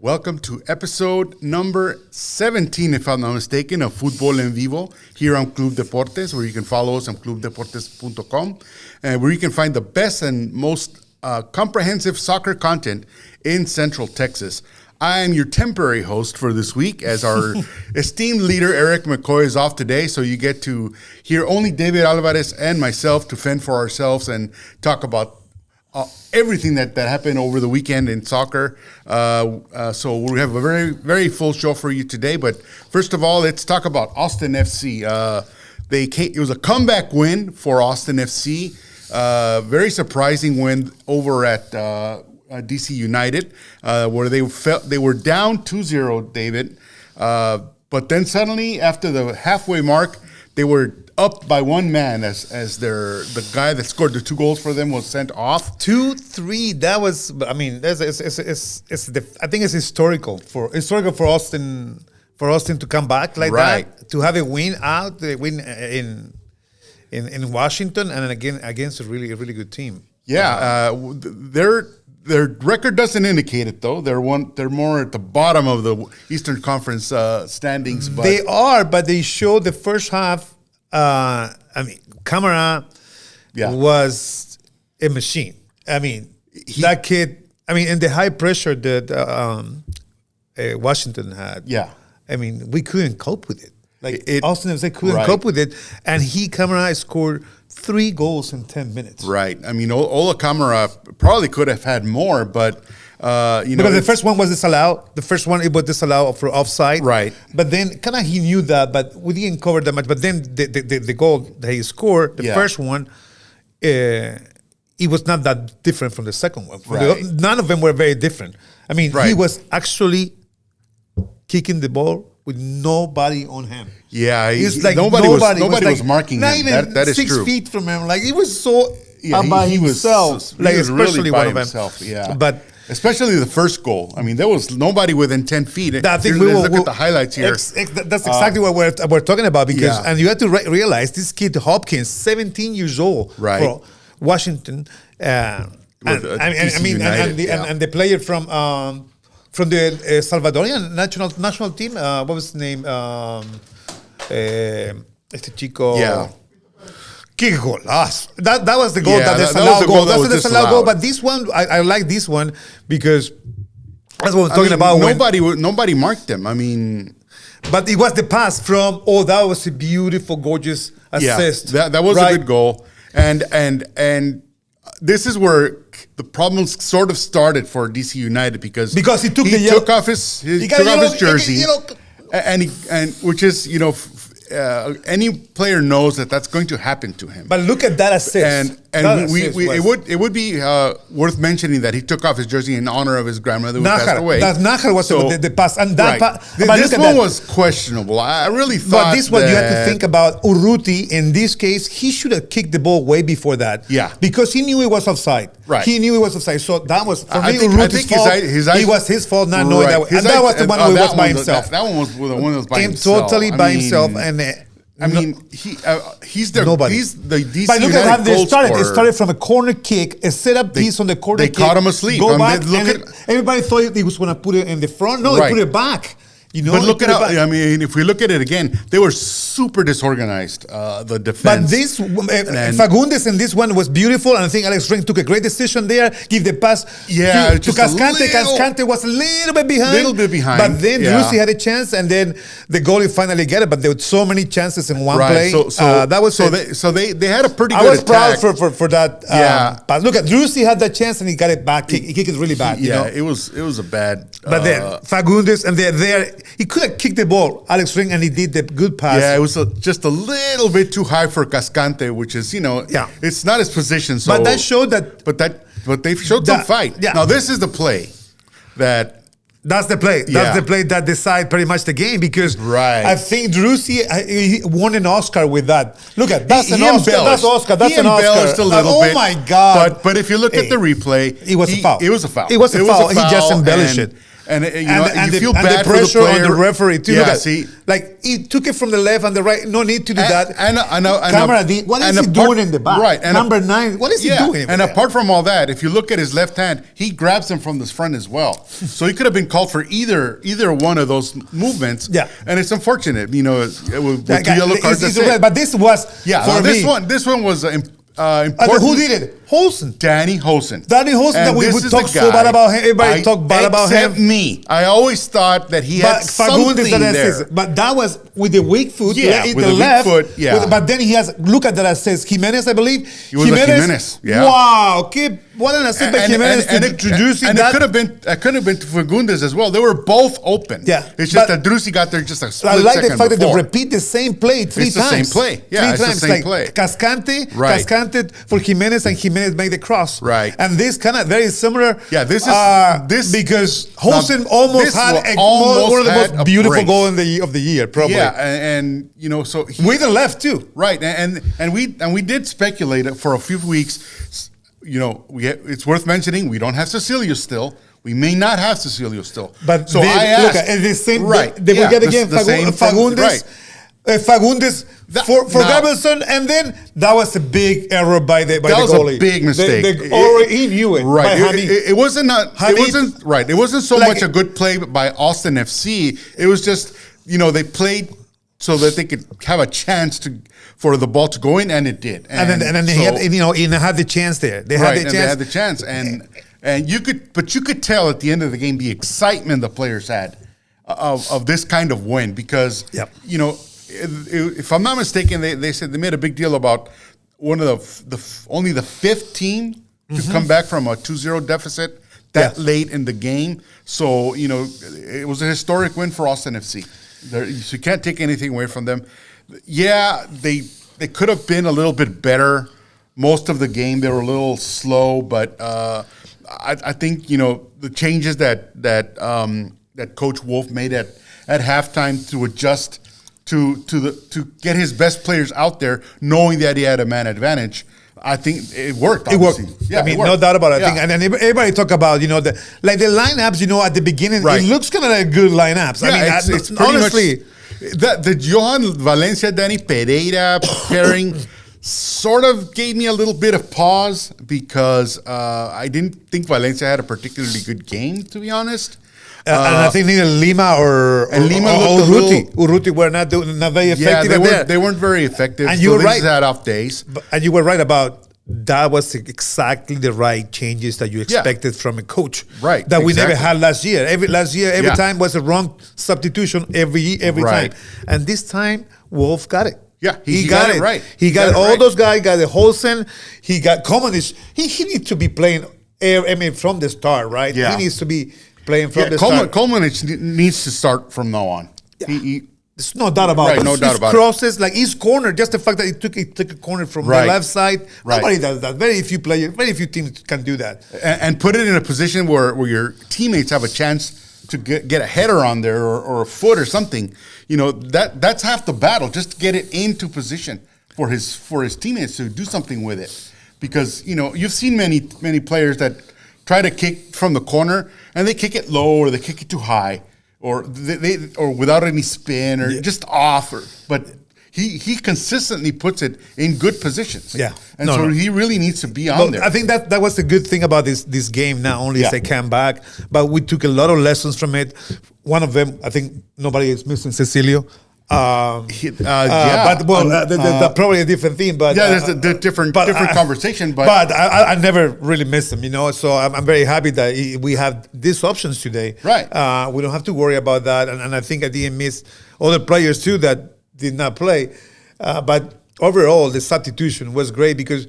Welcome to episode number 17, if I'm not mistaken, of Futbol En Vivo here on Club Deportes, where you can follow us on clubdeportes.com, and where you can find the best and most comprehensive soccer content in Central Texas. I am your temporary host for this week, as our esteemed leader, Eric McCoy, is off today, so you get to hear only David Alvarez and myself to fend for ourselves and talk about everything that happened over the weekend in soccer. So we have a very, very full show for you today. But first of all, let's talk about Austin FC. It was a comeback win for Austin FC. Very surprising win over at DC United, where they were down 2-0, David. But then suddenly, after the halfway mark, they were up by one man as the guy that scored the 2 goals for them was sent off. 2-3. That was, I mean, I think it's historical for Austin to come back like that, to have a win in Washington, and again against a really good team. Yeah, their record doesn't indicate it though. They're more at the bottom of the Eastern Conference standings. But they are, but they showed the first half. Camara was a machine. I mean, that kid. I mean, and the high pressure that Washington had. Yeah. I mean, we couldn't cope with it. Austin FC couldn't cope with it, and Camara scored 3 goals in 10 minutes. Right. I mean, Ola Camara probably could have had more, but because the first one was disallowed. The first one, it was disallowed for offside. Right. But then he knew that, but we didn't cover that much. But then the goal that he scored, the first one, it was not that different from the second one. Right. None of them were very different. I mean, he was actually kicking the ball with nobody on him. Yeah, it's like nobody was marking not him. Even that is 6 true. feet from him. Like, he was so by he himself. He was especially really one by of them. himself. Yeah, but especially the first goal. I mean, there was nobody within 10 feet. I think look at the highlights here. That's exactly what we're talking about, because and you have to realize this kid Hopkins, 17 years old, for Washington, and the player from the Salvadorian national team. What was his name? Este chico. Yeah. Kick goal. That was the goal. Yeah, that disallowed goal. That's the disallowed goal. But this one, I like this one because that's what I'm talking about. Nobody marked them. I mean, but it was the pass from. That was a beautiful, gorgeous assist. Yeah, that was a good goal. And this is where the problems sort of started for DC United because he took off his jersey, and which is any player knows that's going to happen to him. But look at that assist. It would be worth mentioning that he took off his jersey in honor of his grandmother who passed away. That Najar was the pass, and that this one was questionable. I really thought. But this one you have to think about. Urruti, in this case, he should have kicked the ball way before that. Yeah, because he knew it was offside. Right, he knew it was offside. So that was for me Urruti's fault. It was his fault not knowing that. And that was the one who was by himself. That one was the one that was by himself. Totally by himself. And he's nobody. He's the DC but look United at how they started. Scorer. They started from a corner kick, a setup piece on the corner kick. They caught him asleep. Go back, everybody thought he was going to put it in the front. No, they put it back. But look at how, I mean, if we look at it again, they were super disorganized, the defense. But this, Fagundes in this one was beautiful, and I think Alex Ring took a great decision there, give the pass to Cascante. Cascante was a little bit behind. But then Drusi had a chance, and then the goalie finally got it, but there were so many chances in one play. They had a pretty good attack. I was proud for that pass. Look at Drusi had that chance, and he got it back. He kicked it really bad. It was a bad. But then Fagundes, and they're there. He could have kicked the ball, Alex Ring, and he did the good pass. Yeah, it was just a little bit too high for Cascante, which is, it's not his position. So, but that showed that. But they showed some fight. Yeah. Now this is the play That's the play. That's the play that decides pretty much the game, because I think Drusi won an Oscar with that. Look at that's an Oscar. That's Oscar. That's an Oscar. He embellished a little bit. Oh my God! But if you look at the replay, it was a foul. It was a foul. It was a foul. He just embellished it. And you feel and bad the pressure for the player. on the referee too. Yeah, see, like he took it from the left and the right. No need to do that. Camera, what is he doing in the back? Right, and number 9. What is he doing? And apart from all that, if you look at his left hand, he grabs him from the front as well. So he could have been called for either one of those movements. Yeah, and it's unfortunate, with 2 yellow cards. But this was This one was important. Who did it? Holson. Danny Holson. That we would talk so bad about him. Everybody talk bad about him. Except me. I always thought that he had something there. But that was with the weak foot. Yeah, with the left weak foot. Yeah. But then he has, look at that assist. Jimenez, I believe. It was Jimenez. Yeah. Wow. Okay. What an assist by Jimenez to introducing that. It could have been to Fagundes as well. They were both open. Yeah. It's just that Drusi got there just a split second before. I like the fact that they repeat the same play 3 times. It's the same play. Yeah, it's the same play. Cascante for Jimenez, and Jimenez made the cross. Right. And this kind of very similar. Yeah, this because Holson almost had one of the most beautiful goals of the year, probably. Yeah, and so with the left too. Right, and we did speculate for a few weeks. It's worth mentioning we don't have Cecilio still. We may not have Cecilio still. But so I asked, look, the same. Right. They will get again Fagundes. Right. Fagundes for Gabrielson, and then that was a big error by the goalie. That was a big mistake. He knew it. Right. It wasn't right. It wasn't so much a good play by Austin FC. It was just they played so that they could have a chance for the ball to go in, and it did. And then they had the chance there. They had the chance, and you could tell at the end of the game the excitement the players had of this kind of win because if I'm not mistaken, they said they made a big deal about one of only the 5th team to come back from a 2-0 deficit that late in the game. So it was a historic win for Austin FC. So you can't take anything away from them. Yeah, they could have been a little bit better most of the game. They were a little slow, but I think the changes that Coach Wolf made at halftime to adjust to get his best players out there, knowing that he had a man advantage. I think it worked. Obviously. It worked. Yeah, no doubt about it. I think, and then everybody talk about the lineups. At the beginning, it looks kind of like good lineups. Yeah, it's honestly the Johan Valencia, Danny Pereira pairing sort of gave me a little bit of pause because I didn't think Valencia had a particularly good game, to be honest. And I think neither Lima or Urruti were not very effective. Yeah, they weren't very effective. And you were right. Had off days. And you were right about that was exactly the right changes that you expected from a coach. Right. That we never had last year. Every time was a wrong substitution every time. And this time, Wolf got it. Yeah, he got it right. He got all those guys. Got the Holson. He got Comanich. He needs to be playing. From the start, right? Yeah. He needs to be playing from the start. Comanich needs to start from now on. Yeah. There's no doubt about it. No doubt about crosses, like his corner, just the fact that he took a corner from the left side. Nobody does that. Very few teams can do that. And put it in a position where your teammates have a chance to get a header on there or a foot or something. That's half the battle. Just get it into position for his teammates to do something with it. Because you've seen many players that try to kick from the corner and they kick it low or they kick it too high. Or or without any spin or just off, but he consistently puts it in good positions. Yeah, and he really needs to be on there. I think that was the good thing about this game. Not only is they came back, but we took a lot of lessons from it. One of them, I think nobody is missing Cecilio. But probably a different theme. But there's a different conversation. But I never really miss him, So I'm very happy that we have these options today. Right. We don't have to worry about that, and I think I didn't miss other players too that did not play. But overall, the substitution was great because,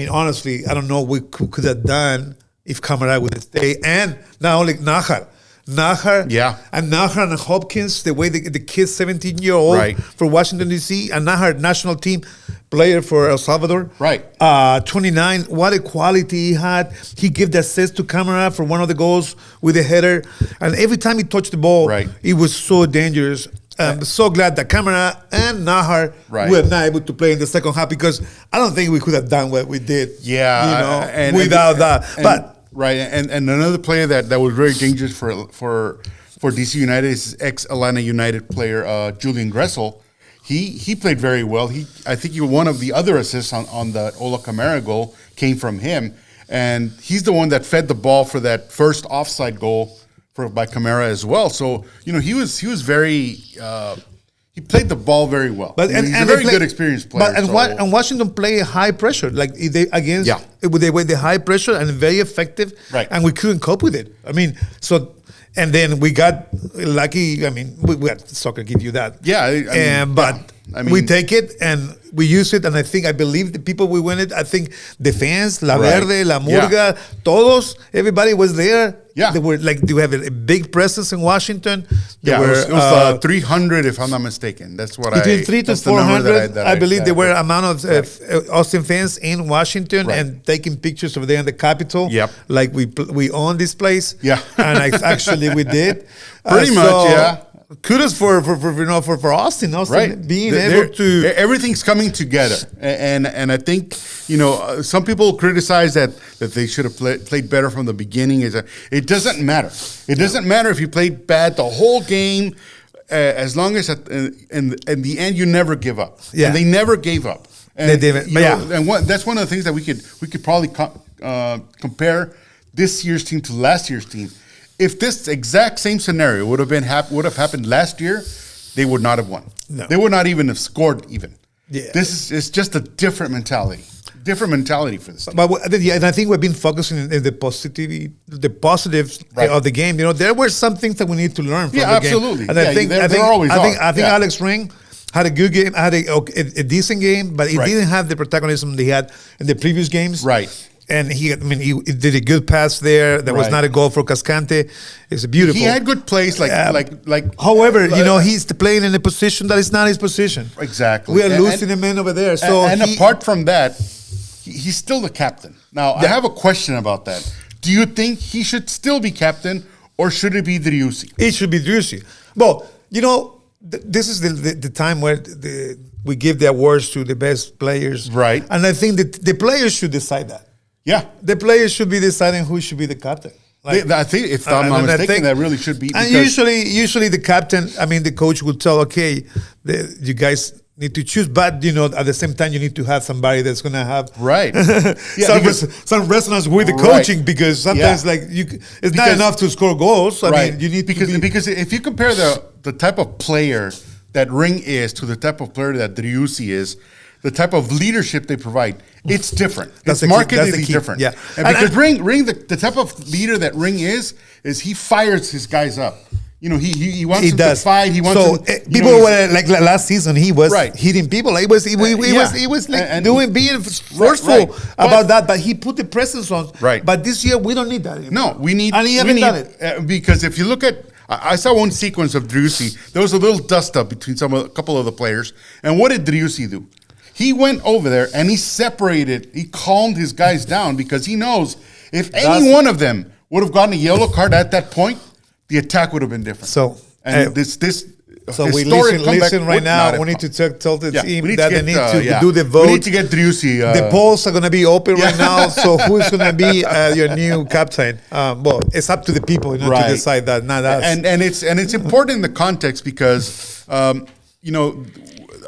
honestly, I don't know what we could have done if Camara would stay, and not only Najar. And Najar and Hopkins, the way the kid, 17-year-old for Washington, D.C., and Najar, national team player for El Salvador. 29, what a quality he had. He gave the assist to Camara for one of the goals with a header. And every time he touched the ball, it was so dangerous. I'm so glad that Camara and Najar were not able to play in the second half because I don't think we could have done what we did. Yeah. Without that. But Right, and another player that was very dangerous for DC United is ex-Atlanta United player Julian Gressel. He played very well. I think one of the other assists on the Ola Kamara goal came from him, and he's the one that fed the ball for that first offside goal by Kamara as well. So he was very. He played the ball very well. But he's a very good experienced player. And Washington play high pressure, like they were the high pressure and very effective. Right. And we couldn't cope with it. I mean, and then we got lucky. I mean, we got soccer give you that. Yeah. We take it and we use it, and I believe the people we win it. I think the fans, La Verde, La Murga, todos, everybody was there. Yeah, they were they have a big presence in Washington. It was 300, if I'm not mistaken. That's what between 300 to 400. I believe there were amount of Austin fans in Washington and taking pictures over there in the Capitol. Yep, like we own this place. Yeah, and actually we did pretty much. Yeah. Kudos for Austin right. being able to. Everything's coming together, and I think some people criticize that they should have played better from the beginning. It doesn't matter. It doesn't matter if you played bad the whole game, as long as in the end you never give up. Yeah, and they never gave up. And, they didn't. That's one of the things that we could probably compare this year's team to last year's team. If this exact same scenario would have happened last year, they would not have won. No. They would not even have scored even. Yeah. It's just a different mentality. Different mentality for this team. But and I think we've been focusing in the positives of the game. There were some things that we need to learn from the absolutely. game. And I think Alex Ring had a good game, had a decent game, but he didn't have the protagonism he had in the previous games. Right. And he did a good pass there. That was not a goal for Cascante. It's beautiful. He had good plays, like. However, he's playing in a position that is not his position. Exactly. We are losing a man over there. So apart from that, he's still the captain. Now, I have a question about that. Do you think he should still be captain, or should it be Driussi? It should be Driussi. Well, this is the time where we give the awards to the best players. Right. And I think that the players should decide that. Yeah, the players should be deciding who should be the captain. I think, if I'm not mistaken, that really should be. And usually the captain, the coach will tell, okay, you guys need to choose, but at the same time you need to have somebody that's going to have some resonance with the coaching, because sometimes it's not enough to score goals. I mean, you need because if you compare the type of player that Ring is to the type of player that Driussi is, the type of leadership they provide, it's different. It's markedly different. Yeah, and because Ring, the type of leader that Ring is he fires his guys up. He wants them to fight. He wants people were like last season. He was hitting people. He was being forceful about that. But he put the presence on. Right. But this year we don't need that anymore. No, we need. And he hasn't done it because if you look at. I saw one sequence of Driussi. There was a little dust up between a couple of the players. And what did Driussi do? He went over there and he calmed his guys down, because he knows if any one of them would have gotten a yellow card at that point, the attack would have been different. So we listen right now. We need to tell the team that they need to do the vote. We need to get Driussi. The polls are going to be open right now. So who's going to be your new captain? Well, it's up to the people to decide that, not us. And it's important in the context, because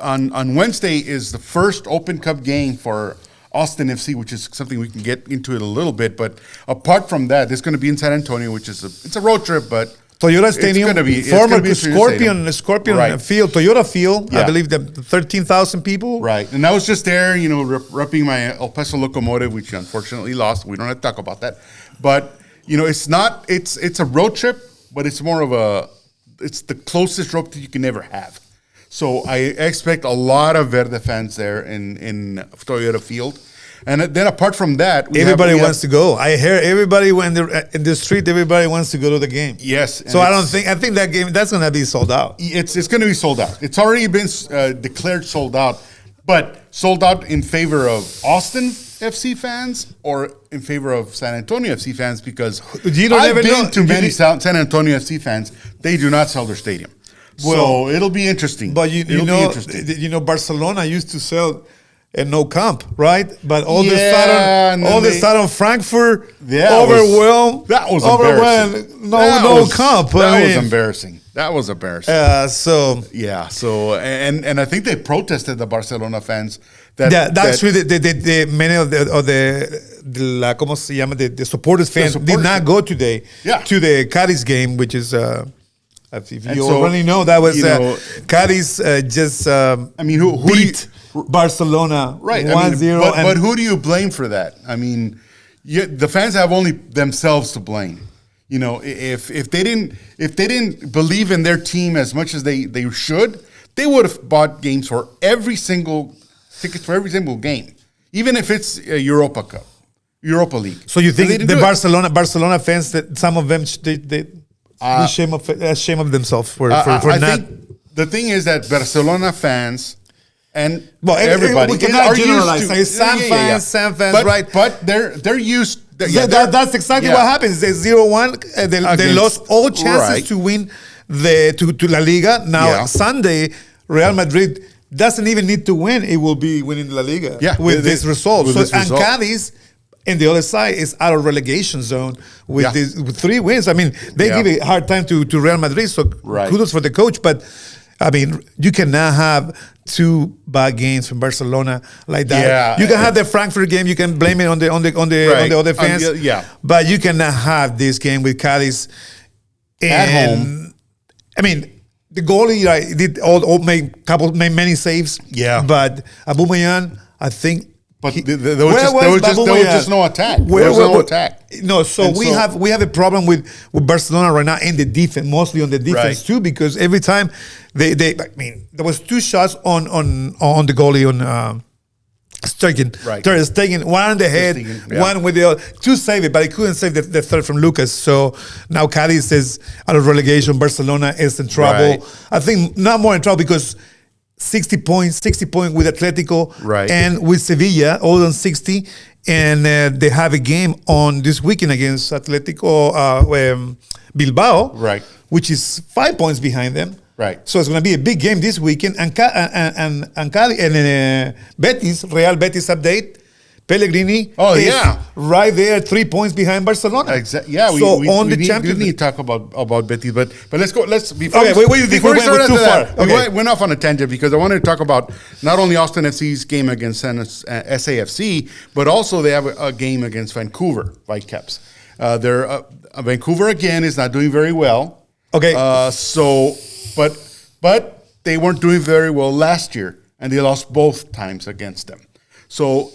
on Wednesday is the first Open Cup game for Austin FC, which is something we can get into it a little bit. But apart from that, it's going to be in San Antonio, which is it's a road trip, but Toyota Stadium, former Scorpion Field, Toyota Field. I believe 13,000 people. Right, and I was just there, repping my El Paso Locomotive, which unfortunately lost. We don't have to talk about that, but it's a road trip, but it's more of it's the closest road that you can ever have. So I expect a lot of Verde fans there in Toyota Field. And then apart from that, everybody wants to go. I hear everybody in the street, everybody wants to go to the game. Yes. So I think that game, that's going to be sold out. It's going to be sold out. It's already been declared sold out, but sold out in favor of Austin FC fans or in favor of San Antonio FC fans, because I've been to many San Antonio FC fans. They do not sell their stadium. Well, so it'll be interesting. But Barcelona used to sell and no comp, right? But all the sudden, Frankfurt overwhelmed. That was embarrassing. No comp. That was embarrassing. That was embarrassing. So and I think they protested, the Barcelona fans. Actually, many of the supporters fans did not go today to the Cadiz game, which is. If you already know, that was Cadiz just who beat Barcelona 1-0. But who do you blame for that? I mean, the fans have only themselves to blame. You know, if they didn't believe in their team as much as they should, they would have bought tickets for every single game, even if it's a Europa League. So you think the Barcelona fans, that some of them they shame of themselves for not. Think the thing is that Barcelona fans and everybody we cannot generalize. Sam fans, right? But they're used. That's exactly what happens. They 0-1. They lost all chances to win to La Liga. Now Sunday, Real Madrid doesn't even need to win. It will be winning La Liga with this result. And Cadiz, and the other side is out of relegation zone with 3 wins. I mean, they give a hard time to Real Madrid, so kudos for the coach. But, I mean, you cannot have 2 bad games from Barcelona like that. Yeah. You can have the Frankfurt game. You can blame it on the other fans. But you cannot have this game with Cadiz at home. I mean, the goalie made many saves. Yeah. But Aubameyang, I think. But there was just no attack. There was no attack. No, so we have a problem with Barcelona right now in the defense, mostly on the defense too, because every time there was 2 shots on the goalie on Stegen. Ter Stegen, one on the head, one with the other. 2 save it, but he couldn't save the third from Lucas. So now Cadiz is out of relegation. Barcelona is in trouble. I think not more in trouble because 60 points with Atletico and with Sevilla, all on 60. And they have a game on this weekend against Atletico Bilbao, which is 5 points behind them. So it's going to be a big game this weekend. And Betis, Real Betis update. Pellegrini is right there, 3 points behind Barcelona. Exactly. Yeah, so we need to talk about Betis, but let's go. Before we went too far. We went off on a tangent because I wanted to talk about not only Austin FC's game against SAFC, but also they have a game against Vancouver Whitecaps. Vancouver again is not doing very well. Okay. But they weren't doing very well last year, and they lost both times against them. So,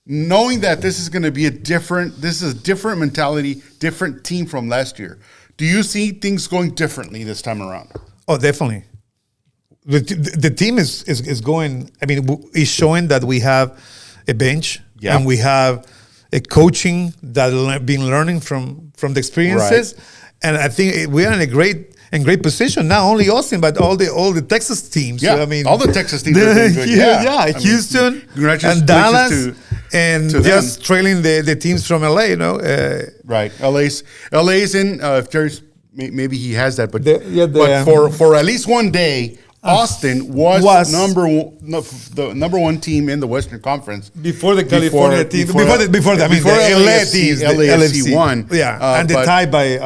knowing that this is a different mentality, different team from last year, do you see things going differently this time around? Oh, definitely. The team is going. I mean, is showing that we have a bench and we have a coaching that been learning from the experiences, and I think we are in a great position. Not only Austin, but all the Texas teams. Yeah, I mean, all the Texas teams are doing good. Houston and Dallas. And just trailing the teams from LA, LA's in. If Jerry's maybe he has that, but for at least one day, Austin was the number 1 team in the Western Conference before the California team. Before the LA teams, the LAFC won. And they tied by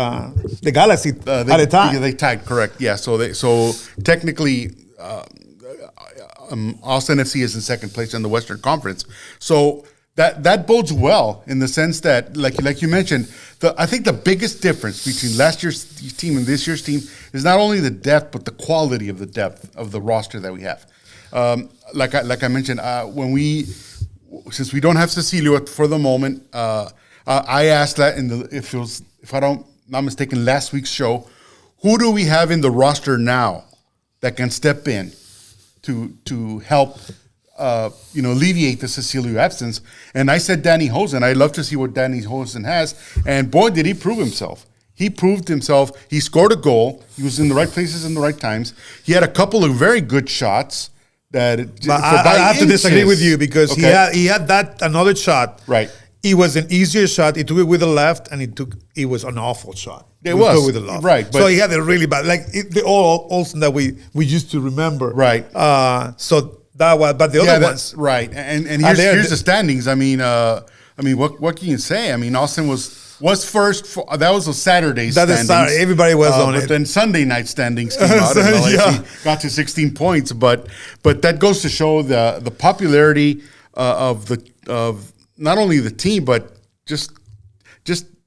the Galaxy at the time. They tied, correct? Yeah. So technically. Austin FC is in second place in the Western Conference. So that bodes well in the sense that, like you mentioned, I think the biggest difference between last year's team and this year's team is not only the depth, but the quality of the depth of the roster that we have. Like I mentioned, since we don't have Cecilio for the moment, I asked that if I'm not mistaken, last week's show, who do we have in the roster now that can step in to help alleviate the Cecilio absence? And I said Danny Hosen. I'd love to see what Danny Hosen has. And boy, did he prove himself. He proved himself. He scored a goal. He was in the right places in the right times. He had a couple of very good shots. I have to disagree with you because he had that another shot. Right. It was an easier shot. He took it with the left, and it was an awful shot. It was with the left. Right. So he had a really bad, the Olsen that we used to remember. Right. So but the other ones, right? And here's the standings. I mean, what can you say? I mean, Austin was first. That was a Saturday standings. Everybody was on it. But then Sunday night standings came out, and LAFC got to 16 points. But that goes to show the popularity of not only the team, but just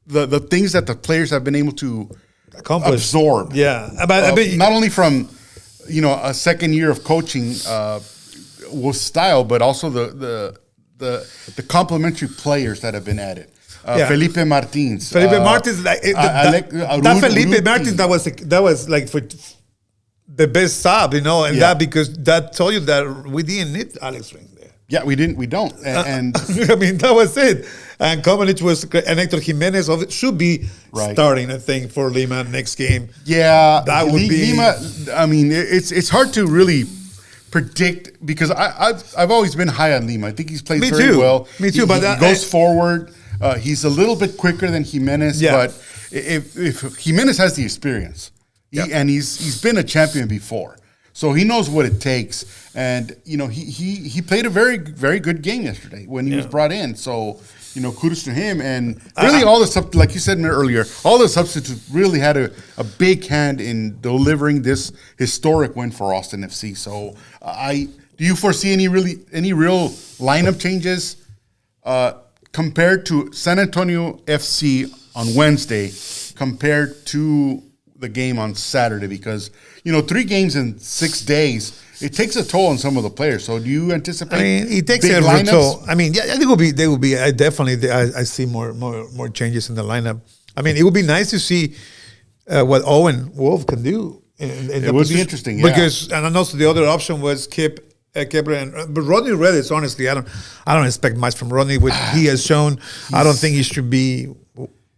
the things that the players have been able to absorb. Yeah, not only from a second year of coaching with style, but also the complementary players that have been added. Felipe Martins. Felipe Martins, Felipe Martins, that was like for the best sub, and that because that told you that we didn't need Alex Rink there. Yeah, we didn't. We don't. And I mean, that was it. And Kovacic and Hector Jimenez should be starting, I think, for Lima next game. Yeah, that would be Lima. I mean, it's hard to really predict because I've always been high on Lima. I think he's played very well. Me too. But he goes forward. He's a little bit quicker than Jimenez. Yeah. But if Jimenez has the experience, and he's been a champion before. So he knows what it takes, and he played a very, very good game yesterday when he was brought in. So kudos to him, and really all the like you said earlier, all the substitutes really had a big hand in delivering this historic win for Austin FC. So do you foresee any real lineup changes compared to San Antonio FC on Wednesday compared to the game on Saturday? Because 3 games in 6 days, it takes a toll on some of the players. So do you anticipate? I mean, it takes a toll. I mean, I think there will be. I definitely see more changes in the lineup. I mean, it would be nice to see what Owen Wolf can do. It would be interesting, because and also the other option was Kip. But Rodney Redes, honestly, I don't expect much from Rodney. What he has shown, I don't think he should be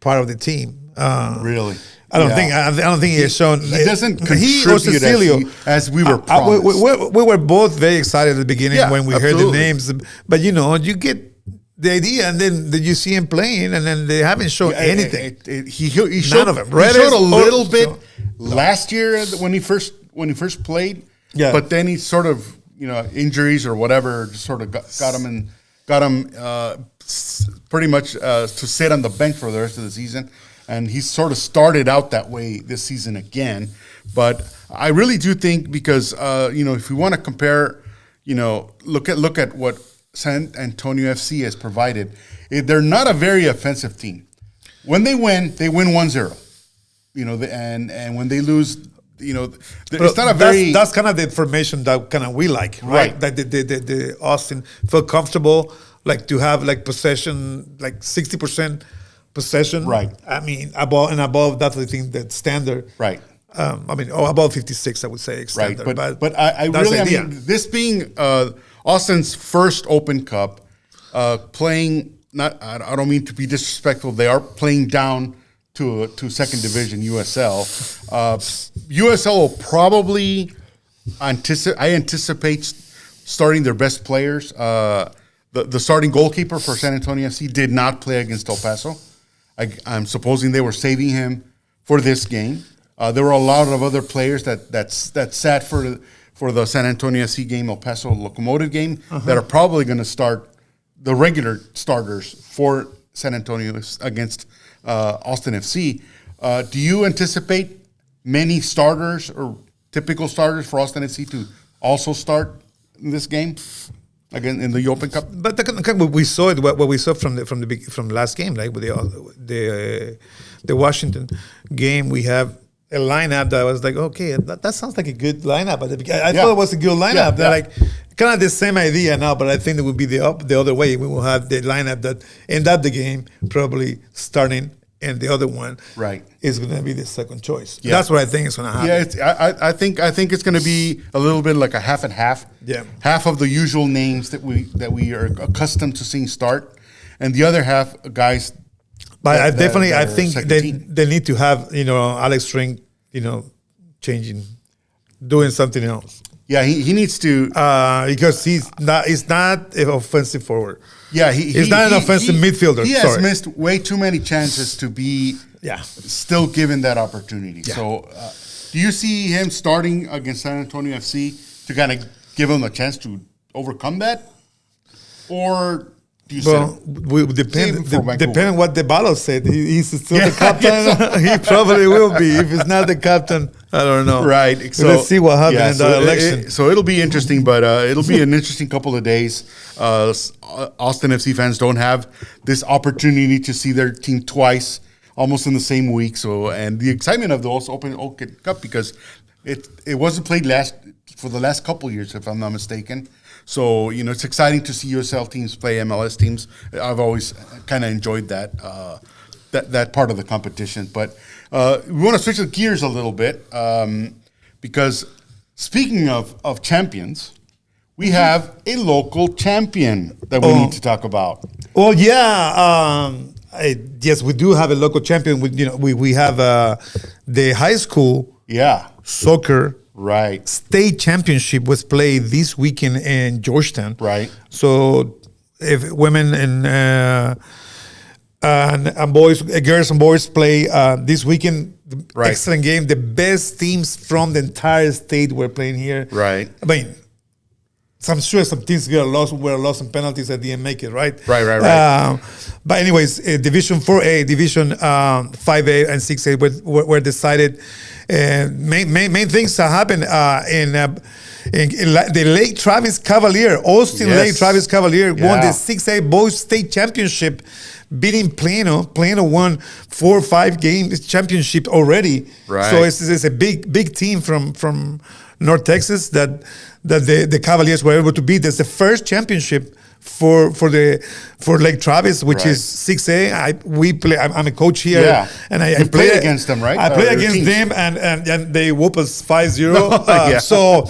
part of the team. Really. I don't think he has shown. He doesn't contribute as we were promised. We were both very excited at the beginning when we heard the names. But you get the idea, and then you see him playing, and then they haven't shown anything. He showed none of them. He showed a little bit last year when he first played. Yeah. But then he sort of injuries or whatever just sort of got him pretty much to sit on the bench for the rest of the season. And he sort of started out that way this season again. But I really do think because, if we want to compare, look at what San Antonio FC has provided. They're not a very offensive team. When they win 1-0. And when they lose, it's not a very... That's kind of the information that kind of we like, right? That the Austin feel comfortable, like to have like possession, like 60%, possession, right? I mean, above that's the thing that's standard, right? Above 56, I would say standard. Right, but I really, this being Austin's first Open Cup, playing. I don't mean to be disrespectful. They are playing down to second division USL. USL will probably anticipate starting their best players. The starting goalkeeper for San Antonio FC did not play against El Paso. I'm supposing they were saving him for this game. There were a lot of other players that sat for the San Antonio FC game, El Paso Locomotive game, that are probably going to start the regular starters for San Antonio against Austin FC. Do you anticipate many starters or typical starters for Austin FC to also start in this game? Again in the Open Cup, but we saw it. What we saw from the last game, like with the Washington game, we have a lineup that was like, okay, that sounds like a good lineup. I thought it was a good lineup. They're like kind of the same idea now, but I think it would be the other way. We will have the lineup that end up the game probably starting, and the other one is going to be the second choice. Yeah. That's what I think is going to happen. Yeah, I think it's going to be a little bit like a half and half. Yeah, half of the usual names that we are accustomed to seeing start, and the other half guys. But I think they need to have Alex Rink changing, doing something else. Yeah, he needs to because he's not an offensive forward. Yeah, he's not an offensive midfielder. He has missed way too many chances to be still given that opportunity. Yeah. So, do you see him starting against San Antonio FC to kind of give him a chance to overcome that, or do you depend on what the Balo said. He's still the captain. He probably will be. If he's not the captain, I don't know. Right. So let's see what happens in the election. So it'll be interesting, but it'll be an interesting couple of days. Austin FC fans don't have this opportunity to see their team twice, almost in the same week. So, and the excitement of the Open Cup, because it wasn't played for the last couple of years, if I'm not mistaken. So, it's exciting to see USL teams play MLS teams. I've always kind of enjoyed that part of the competition. But we want to switch the gears a little bit because speaking of champions, we have a local champion that we need to talk about. Oh, yeah. Yes, we do have a local champion. We have the high school soccer state championship was played this weekend in Georgetown. Right. So if women and boys, girls and boys play this weekend, excellent game. The best teams from the entire state were playing here. Right. I mean, I'm sure some teams were lost in penalties that didn't make it, right? Right. But anyways, Division 4A, Division 5A, and 6A were decided. Main things that happened in the Lake Travis Cavaliers, Austin Lake Travis Cavaliers won the 6A Boys State Championship, beating Plano. Plano won 4 or 5 games championship already. Right. So it's a big team from North Texas that the Cavaliers were able to beat. That's the first championship for Lake Travis, which is 6A. I'm a coach here, and I play against them, right? I play against them, and they whoop us 5-0. So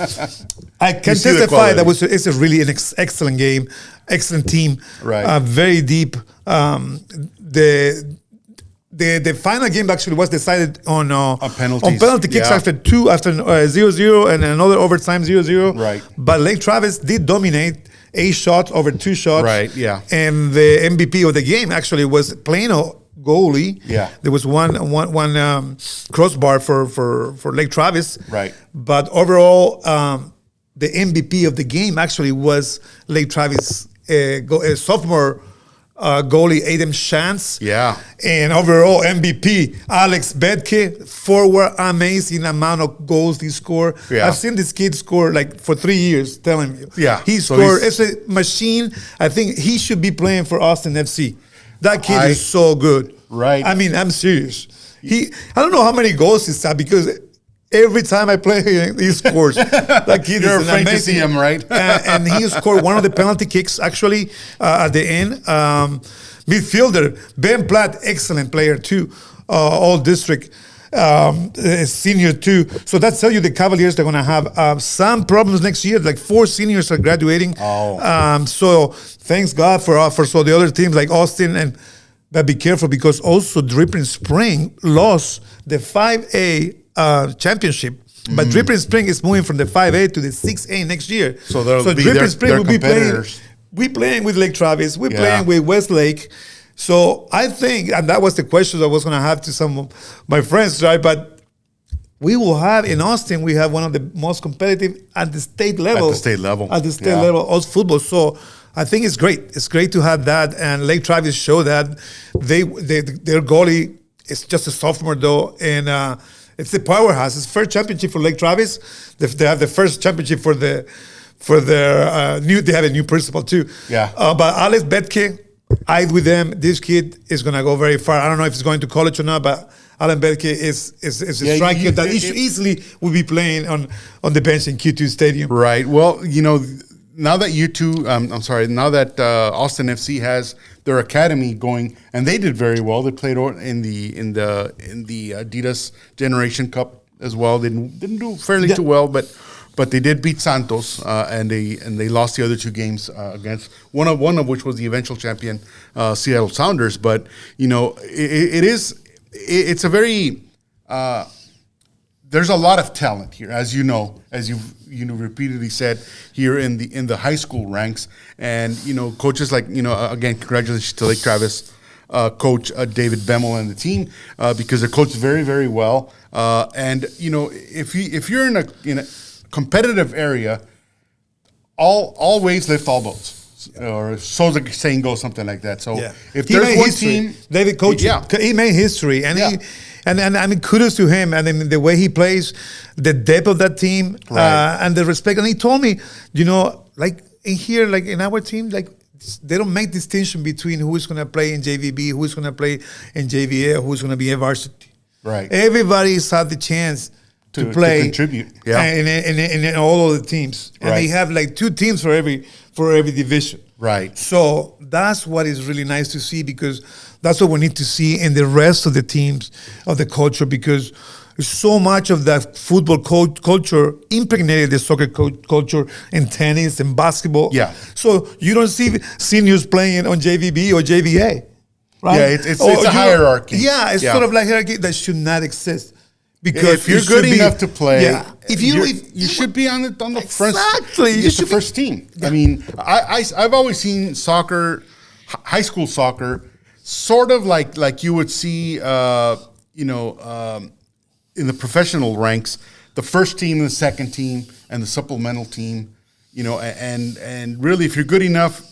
I can testify that it's a really an excellent game, excellent team, right? Very deep. The final game actually was decided on penalty kicks after 0-0 and another overtime 0-0. Right. But Lake Travis did dominate 8 shots over 2 shots. Right. Yeah. And the MVP of the game actually was Plano goalie. Yeah. There was one crossbar for Lake Travis. Right. But overall, the MVP of the game actually was Lake Travis sophomore goalie Adam Shantz. Yeah. And overall MVP, Alex Bedke, forward, amazing amount of goals he scored. Yeah. I've seen this kid score like for 3 years, telling you. Yeah. He scored. It's a machine. I think he should be playing for Austin FC. That kid is so good. Right. I mean, I'm serious. I don't know how many goals he's had because every time I play him, he scores. That kid You're is afraid amazing. to see him, right? And he scored one of the penalty kicks actually at the end. Midfielder Ben Platt, excellent player too, all district senior too. So that tells you the Cavaliers are going to have some problems next year. Like 4 seniors are graduating. So thanks God for so the other teams like Austin and. But be careful because also Dripping Spring lost the 5A championship. But Dripping Spring is moving from the 5A to the 6A next year. So Dripping Spring will be playing. We're playing with Lake Travis. We're playing with Westlake. So I think, and that was the question I was going to have to some of my friends, right? But we will have in Austin, we have one of the most competitive at the state level. At the state level of football. So I think it's great. It's great to have that. And Lake Travis show that their goalie is just a sophomore though, and it's the powerhouse. It's first championship for Lake Travis. They have the first championship for their new. They have a new principal too. Yeah. But Alex Betke, eyed with them. This kid is gonna go very far. I don't know if he's going to college or not, but Alan Betke is a striker that easily will be playing on the bench in Q2 Stadium. Right. Well, now that now that Austin FC has their academy going, and they did very well. They played in the Adidas Generation Cup as well. They didn't do fairly too well, but they did beat Santos, and they lost the other 2 games against one of which was the eventual champion Seattle Sounders. But it's a very there's a lot of talent here, as you've repeatedly said here in the high school ranks, and coaches like again, congratulations to Lake Travis coach David Bemmel and the team because they're coached very, very well, and if you're in a competitive area, always lift all boats, or so the saying goes, something like that. So if there's one team, David coached. He made history, and and I mean, kudos to him. And then the way he plays, the depth of that team, and the respect. And he told me, like in here, like in our team, like they don't make distinction between who's going to play in JVB, who's going to play in JVA, who's going to be a varsity. Right. Everybody's had the chance to play, to contribute, in all of the teams, and they have like 2 teams for every division. Right. So that's what is really nice to see, because that's what we need to see in the rest of the teams of the culture, because so much of that football culture impregnated the soccer culture in tennis and basketball. Yeah. So you don't see seniors playing on JVB or JVA, right? Yeah, it's a hierarchy. Yeah, it's sort of like hierarchy that should not exist. Because if you're good enough to play, if you should be on the front. Exactly, you should be first team. I mean, I've always seen soccer, high school soccer, sort of like you would see, in the professional ranks, the first team, the second team, and the supplemental team. And really, if you're good enough,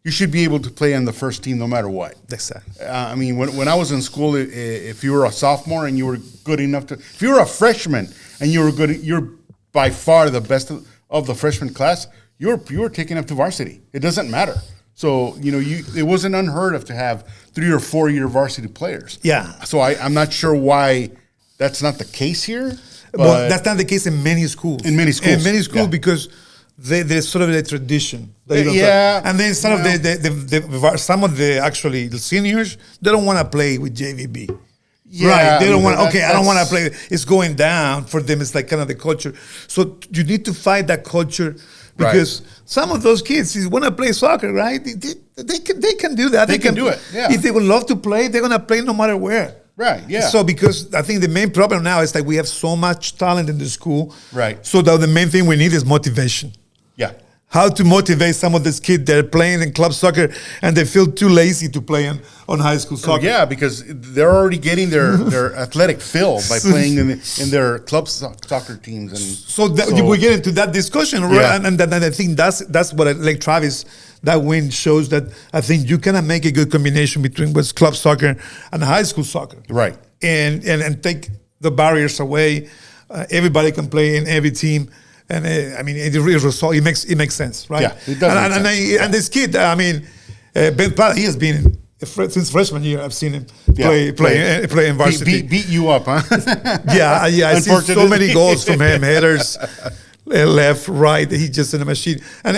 you should be able to play on the first team no matter what. Exactly. I mean, when I was in school, if you were a sophomore and you were good enough if you were a freshman and you were good, you're by far the best of the freshman class. You were taken up to varsity. It doesn't matter. So it wasn't unheard of to have 3 or 4 year varsity players. Yeah. So I'm not sure why that's not the case here. Well, that's not the case in many schools. Because there's sort of a tradition. And then some of the seniors, they don't want to play with JVB. Yeah, right. They don't want. Okay, I don't want to play. It's going down for them. It's like kind of the culture. So you need to fight that culture, because some of those kids want to play soccer, right? They can do that. They can do it. Yeah. If they would love to play, they're gonna play no matter where. Right. Yeah. So because I think the main problem now is that we have so much talent in the school. Right. So that the main thing we need is motivation. Yeah. How to motivate some of these kids that are playing in club soccer and they feel too lazy to play on high school soccer. Yeah, because they're already getting their athletic fill by playing in their club soccer teams. And so we get into that discussion, right? And I think that's what Lake Travis, that win shows that I think you cannot make a good combination between what's club soccer and high school soccer. Right. And take the barriers away. Everybody can play in every team. And I mean, it makes sense, right? Yeah, it does. And this kid, I mean, Ben Plano, he has been since freshman year. I've seen him play in varsity. Beat you up, huh? yeah. I see so many goals from him, headers, left, right. He's just in a machine, and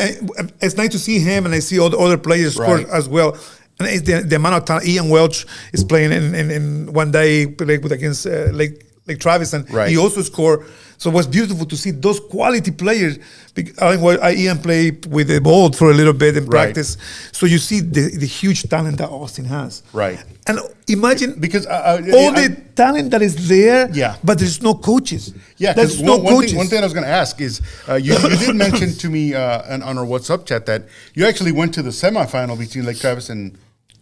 it's nice to see him, and I see all the other players score as well. And it's the amount of talent. Ian Welch is playing in one day, played against Lake Travis, and he also scored. So it was beautiful to see those quality players. Ian played with the ball for a little bit in practice. So you see the huge talent that Austin has. Right. And imagine because all the talent that is there, but there's no coaches. Yeah, there's no coaches. One thing I was going to ask is, you did mention to me on our WhatsApp chat that you actually went to the semifinal between Lake Travis and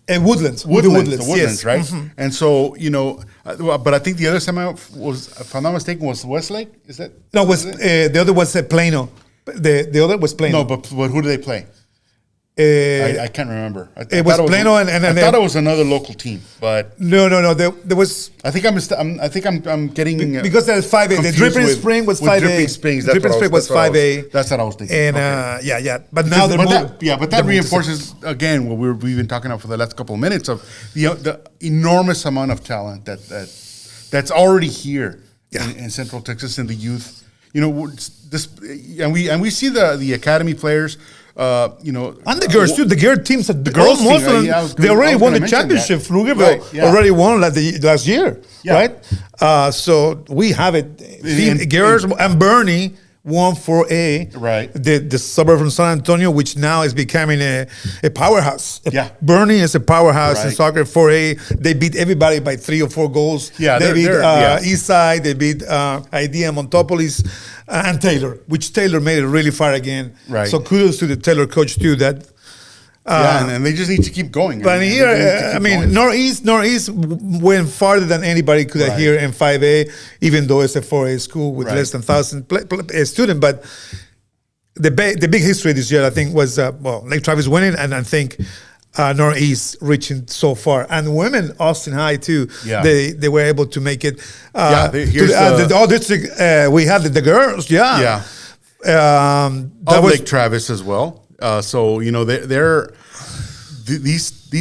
Woodlands. The Woodlands, yes. Right? Mm-hmm. And so, but I think the other semi was, if I'm not mistaken, was Westlake? Is that? No, the other was Plano. The other was Plano. No, but who do they play? I can't remember. It was Plano, and I thought it was another local team, but no. There was. I think I'm getting because there's 5A. The Dripping Spring was 5A. Dripping Springs. Dripping Spring was 5A. That's what I was thinking. And yeah. But now they're but that reinforces again what we've been talking about for the last couple of minutes of the enormous amount of talent that's already here in Central Texas in the youth. This and we see the academy players. And the girls too. The girl teams, the girls, most of them, they already won the championship. Pflugerville already won last year, right? So we have it. Girls and Bernie won 4A, right? The suburb from San Antonio, which now is becoming a powerhouse. Bernie is a powerhouse in soccer. 4A, they beat everybody by 3 or 4 goals. Yeah, they beat Eastside, they beat Idea Montopolis, and Taylor, which Taylor made it really far again. Right. So kudos to the Taylor coach too. And they just need to keep going. But here, Northeast went farther than anybody could have here in 5A, even though it's a 4A school with less than 1,000 students. But the big history this year, I think, was Lake Travis winning, and I think Northeast reaching so far, and women Austin High too. Yeah, they were able to make it. The all district. We had the girls. Yeah. That was Lake Travis as well. So these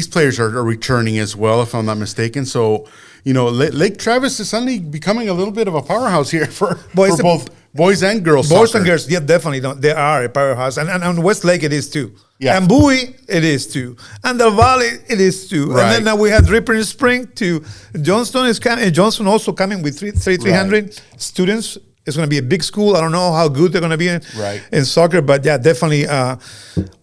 players are returning as well, if I'm not mistaken. So Lake Travis is suddenly becoming a little bit of a powerhouse here for both boys and girls. Boys soccer. And girls, yeah, definitely. They are a powerhouse, and on Westlake it is too. Yeah. And Bowie it is too, and Del Valle it is too. Right. And then now we had Ripper Spring too. Johnston is coming. Johnson also coming with 300 students. It's going to be a big school. I don't know how good they're going to be in soccer, but yeah, definitely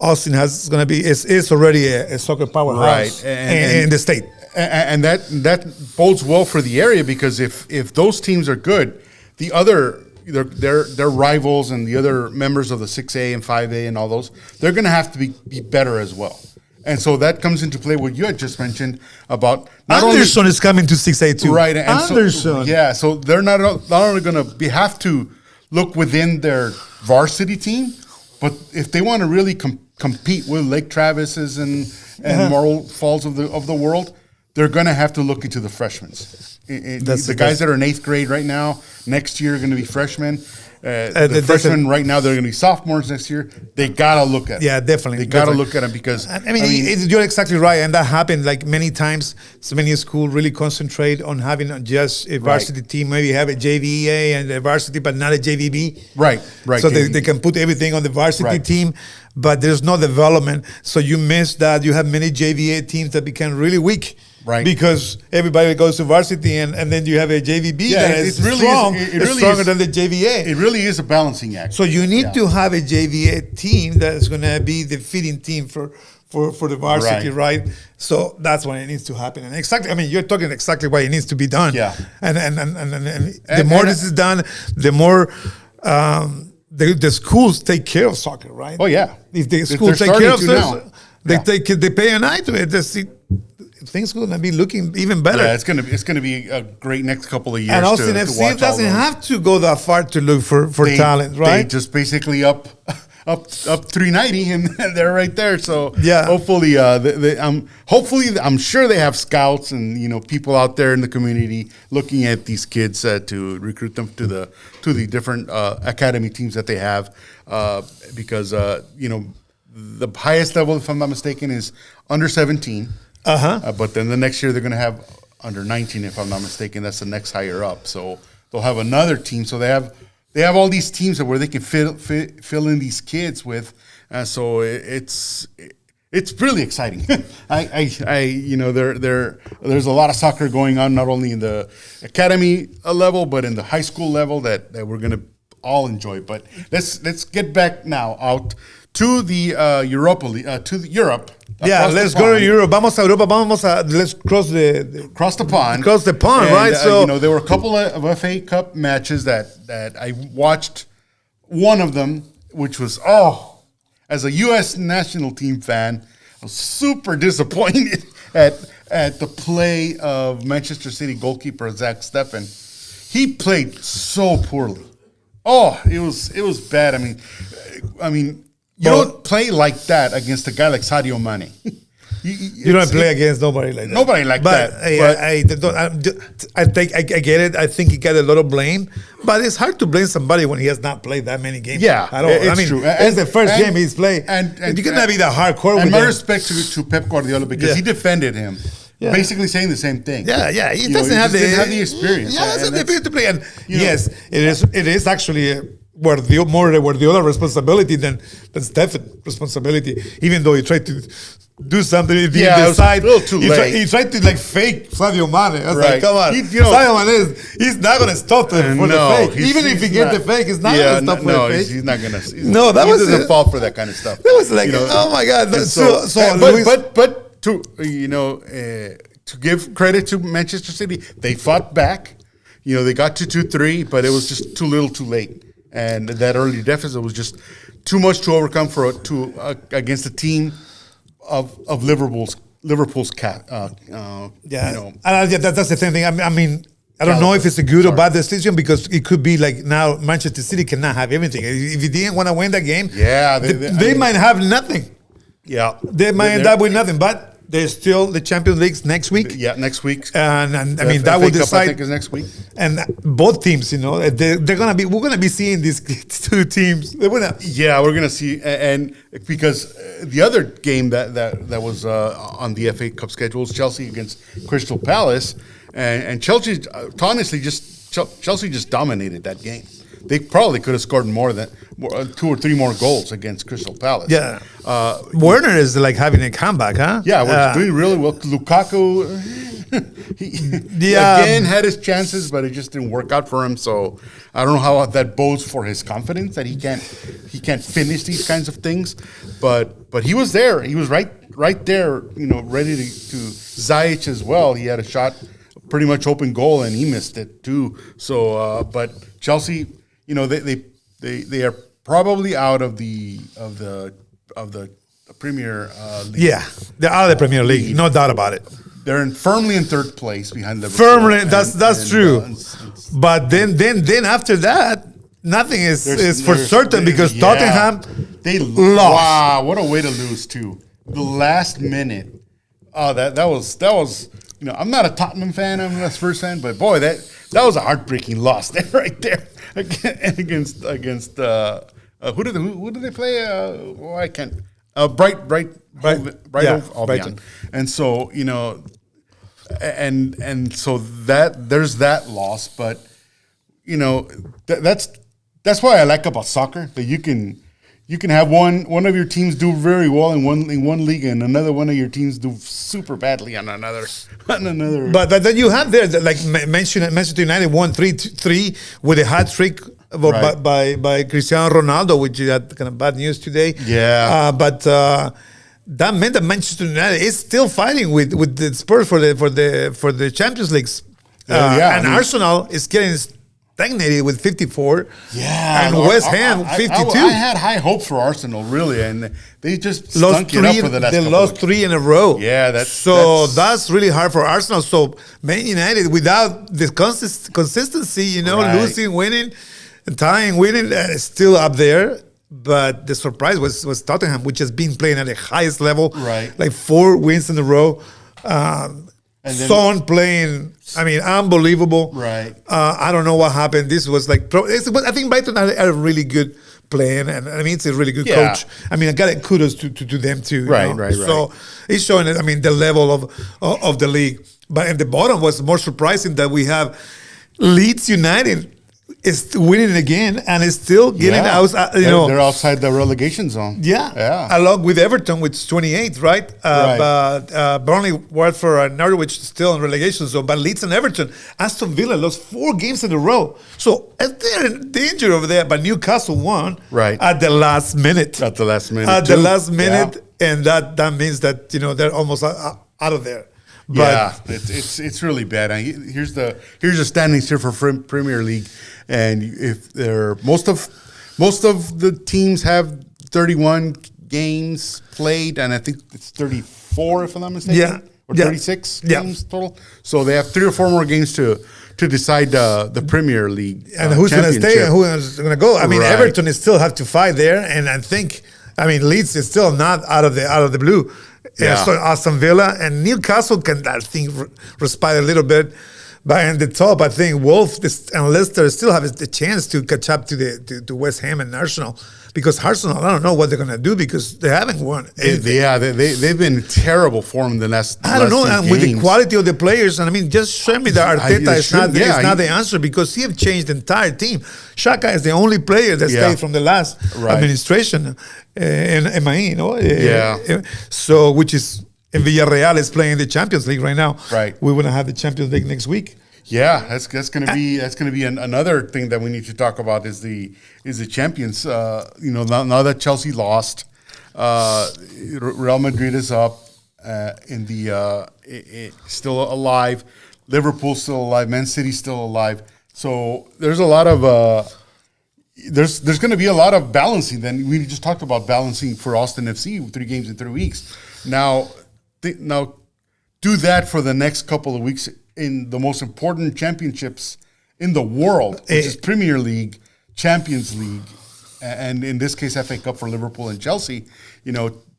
Austin is already a soccer powerhouse in the state. And that bodes well for the area, because if those teams are good, the other their rivals and the other members of the 6A and 5A and all those, they're going to have to be better as well. And so that comes into play what you had just mentioned about Anderson is coming to 6A too. Right. And Anderson. So they're not only going to have to look within their varsity team, but if they want to really compete with Lake Travis's and Morrill Falls of the world, they're going to have to look into the freshmen. The guys that are in 8th grade right now, next year are going to be freshmen. The freshmen right now, they're going to be sophomores next year. They got to look at them. Yeah, definitely. They got to look at them because... you're exactly right. And that happened like many times. So many schools really concentrate on having just a varsity team. Maybe have a JVA and a varsity, but not a JVB. Right. So they can put everything on the varsity team, but there's no development. So you miss that. You have many JVA teams that become really weak. Right. Because everybody goes to varsity, and then you have a JVB that is stronger than the JVA. It really is a balancing act. So you need to have a JVA team that is going to be the feeding team for the varsity, right? So that's what it needs to happen. And you're talking exactly why it needs to be done. Yeah. And the more this is done, the more the schools take care of soccer, right? Oh yeah. If the schools take care of soccer, they pay an eye to it. Things are going to be looking even better. Yeah, it's going to be a great next couple of years. And Austin FC doesn't have to go that far to look for talent, right? They just basically up 390 and they're right there. So yeah, hopefully, I'm sure they have scouts and people out there in the community looking at these kids to recruit them to the different academy teams that they have, because the highest level, if I'm not mistaken, is under 17. But then the next year they're going to have under 19, if I'm not mistaken. That's the next higher up. So they'll have another team. So they have all these teams where they can fill in these kids with. So it's really exciting. There's a lot of soccer going on, not only in the academy level, but in the high school level that we're going to all enjoy. But let's get back now out to the Europa League, to Europe. Let's go to Europe. Vamos a Europa. Let's cross the pond. Cross the pond, and, right? So there were a couple of FA Cup matches that I watched. One of them, which was as a U.S. national team fan, I was super disappointed at the play of Manchester City goalkeeper Zach Steffen. He played so poorly. It was bad. I mean. You don't play like that against a guy like Sadio Mane. You don't play against nobody like that. Nobody like that. I get it. I think he got a lot of blame, but it's hard to blame somebody when he has not played that many games. Yeah, at all. It's true. It's the first game he's played, and you cannot be that hardcore. And my respect to Pep Guardiola, because he defended him. Yeah. Basically saying the same thing. Yeah. He doesn't have the experience. Yeah, doesn't have the ability to play. And yes, it is actually more the Guardiola responsibility than Stefan's responsibility. Even though he tried to do something, he decided. A little too late. He tried to fake Sadio Mane. I was like, come on, Sadio Mane he's not going to stop for the fake. Even if he gets the fake, he's not going to stop for the fake. He's not going to. He doesn't fall for that kind of stuff. That was like, oh my God. But to give credit to Manchester City, they fought back. They got to 2-3, but it was just too little, too late. And that early deficit was just too much to overcome against a team of Liverpool's cat. That's the same thing. I mean, I don't know if it's a good or bad decision because it could be like now Manchester City cannot have everything. If you didn't want to win that game, they might have nothing. Yeah. They might end up with nothing, but there's still the Champions League next week. Yeah, next week. And I mean, that will decide. I think is next week. And both teams, they're going to be, we're going to be seeing these two teams. We're going to see. And because the other game that was on the FA Cup schedule is Chelsea against Crystal Palace. And Chelsea, honestly, Chelsea just dominated that game. They probably could have scored more than 2 or 3 more goals against Crystal Palace. Yeah. Werner is like having a comeback, huh? Yeah, was doing really well. Lukaku, he again had his chances, but it just didn't work out for him. So I don't know how that bodes for his confidence that he can't finish these kinds of things. But he was there. He was right there, ready to Ziyech as well. He had a shot, pretty much open goal, and he missed it too. So, but Chelsea. They are probably out of the Premier League. Yeah, they're out of the Premier League, no doubt about it. They're firmly in 3rd place behind Liverpool. Firmly, that's true. But then after that, nothing is for certain because Tottenham they lost. Wow, what a way to lose too! The last minute. Oh, that was. I'm not a Tottenham fan. I'm not a Spurs fan, but boy, that was a heartbreaking loss there, right there against who did they play? I can't. Brighton. And so and so that there's that loss, but that's why I like about soccer that you can have one of your teams do very well in one league and another one of your teams do super badly on another. But then you have there, like Manchester United won 3-3 with a hat trick by Cristiano Ronaldo, which is kind of bad news today. Yeah. But that meant that Manchester United is still fighting with the Spurs for the Champions League. Arsenal is getting stagnated with 54. Yeah. And West Ham 52. I had high hopes for Arsenal, really, and they just stunk it up for the last couple lost 3 in a row. Yeah, that's really hard for Arsenal. So Man United, without the consistency, losing, winning, tying, winning, still up there. But the surprise was Tottenham, which has been playing at the highest level. Right. Like 4 wins in a row. Son playing, unbelievable. Right. I don't know what happened. This was like, I think Brighton had a really good plan, and it's a really good coach. I got kudos to them too. Right. So it's showing, the level of the league. But at the bottom was more surprising that we have Leeds United is winning again and is still getting out. They're outside the relegation zone. Yeah. Along with Everton, which is 28, right? But Burnley, Watford, and Norwich still in relegation zone. But Leeds and Everton, Aston Villa lost 4 games in a row. So they're in danger over there. But Newcastle won at the last minute. At the last minute. At the last minute, and that means that they're almost out of there. But it's really bad. Here's the standings here for Premier League, and if they're most of the teams have 31 games played, and I think it's 34 if I'm not mistaken, or 36 games total. So they have 3 or 4 more games to decide the Premier League and who's going to stay and who's going to go. Everton is still have to fight there, and I think Leeds is still not out of the blue. So Aston Villa and Newcastle can, I think, respite a little bit. But in the top, I think Wolves and Leicester still have the chance to catch up to West Ham and Arsenal. Because Arsenal, I don't know what they're going to do because they haven't won. They've been in terrible form the last I don't know, and with the quality of the players, and just show me that Arteta is not the answer because he have changed the entire team. Xhaka is the only player that stayed from the last administration in MI, So, which is in Villarreal is playing the Champions League right now. Right. We want to have the Champions League next week. Yeah, that's going to be another thing that we need to talk about is the champions. Now that Chelsea lost, Real Madrid is up in the still alive. Liverpool's still alive. Man City's still alive. So there's a lot of there's going to be a lot of balancing. Then we just talked about balancing for Austin FC 3 games in 3 weeks. Now do that for the next couple of weeks in the most important championships in the world, which is Premier League, Champions League, and in this case, FA Cup for Liverpool and Chelsea.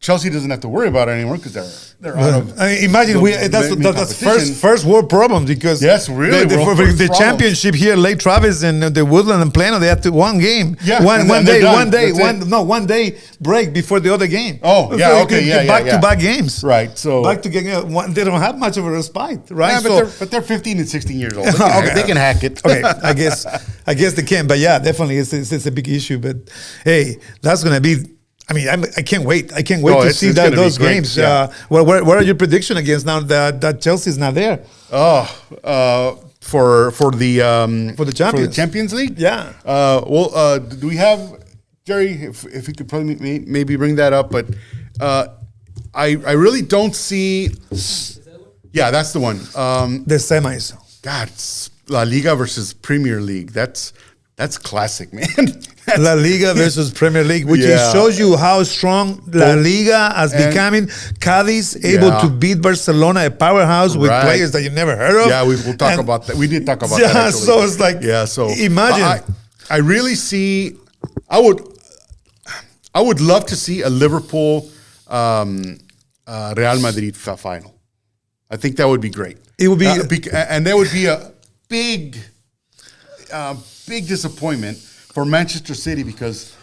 Chelsea doesn't have to worry about it anymore because they're out of. Imagine that's first world problem because really the championship here, Lake Travis and the Woodland and Plano, they have to one game, one day break before the other game. Back to back games, right? So back to they don't have much of a respite, right? Yeah, but they're 15 and 16 years old. They can hack it. Okay, I guess they can, but yeah, definitely it's a big issue. But hey, that's gonna be. I mean, I can't wait. I can't wait to see those games. Yeah. What are your predictions against now that Chelsea's not there? For the Champions League. Yeah. Do we have Jerry? If you could probably maybe bring that up, but I really don't see. Yeah, that's the one. The semis. God, it's La Liga versus Premier League. That's classic, man. La Liga versus Premier League, which shows you how strong La Liga has becoming. Cadiz able to beat Barcelona, a powerhouse with players that you never heard of. Yeah, we'll talk about that. We did talk about that. Yeah, so it's like, imagine. I really see. I would love to see a Liverpool Real Madrid final. I think that would be great. It would be, and that would be a big disappointment for Manchester City because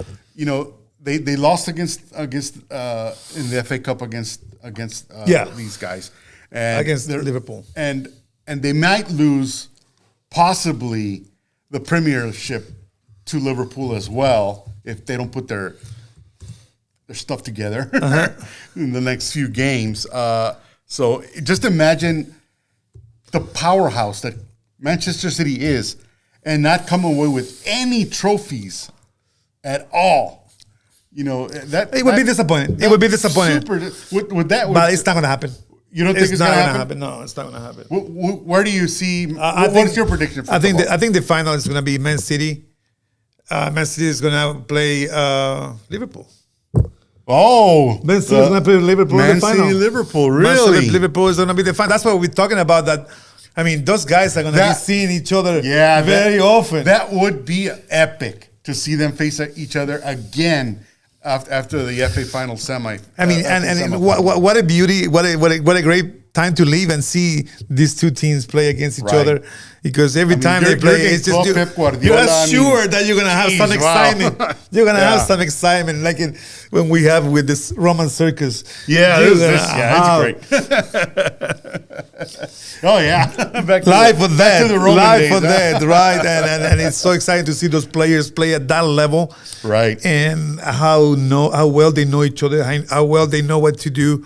they lost against in the FA Cup against these guys and against Liverpool and they might lose possibly the Premiership to Liverpool as well if they don't put their stuff together in the next few games. So just imagine the powerhouse that Manchester City is. And not come away with any trophies at all. It would be disappointing. It would be disappointing. But it's not going to happen. You don't think it's going to happen? No, it's not going to happen. Where do you see? What's your prediction? I think the final is going to be Man City. Man City is going to play Liverpool. Oh, Man City is going to play Liverpool in the final. Man City, Liverpool, really? Man City, Liverpool is going to be the final. That's what we're talking about. That. I mean, those guys are going to be seeing each other very often. That would be epic to see them face each other again after the FA final semi. I mean, and what a beauty, what a great time to live and see these two teams play against each other. Because every time they play, it's just you're sure that you're gonna have some excitement. You're gonna have some excitement, like when we have with this Roman circus. Yeah, it's great. Oh yeah, live for that, right? And it's so exciting to see those players play at that level, right? And how well they know each other, how well they know what to do.